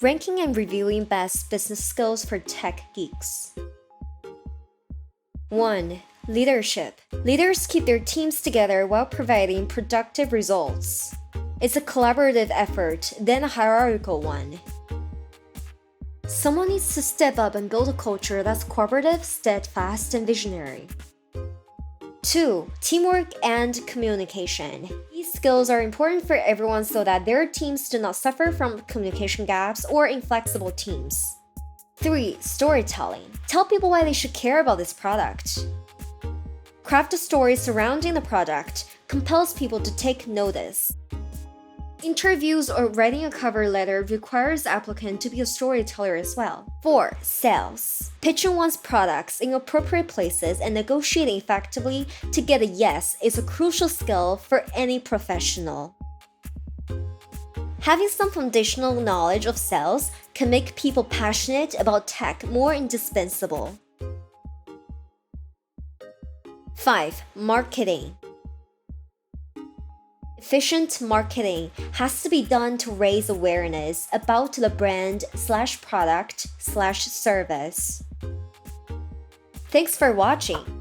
Ranking and reviewing best business skills for tech geeks. 1. Leadership. Leaders keep their teams together while providing productive results. It's a collaborative effort, then a hierarchical one. Someone needs to step up and build a culture that's cooperative, steadfast, and visionary. 2. Teamwork and communication. These skills are important for everyone so that their teams do not suffer from communication gaps or inflexible teams. 3. Storytelling. Tell people why they should care about this product. Craft a story surrounding the product, compels people to take notice. Interviews or writing a cover letter requires the applicant to be a storyteller as well. 4. Sales. Pitching one's products in appropriate places and negotiating effectively to get a yes is a crucial skill for any professional. Having some foundational knowledge of sales can make people passionate about tech more indispensable. 5. Marketing. Efficient marketing has to be done to raise awareness about the brand/product/service. Thanks for watching.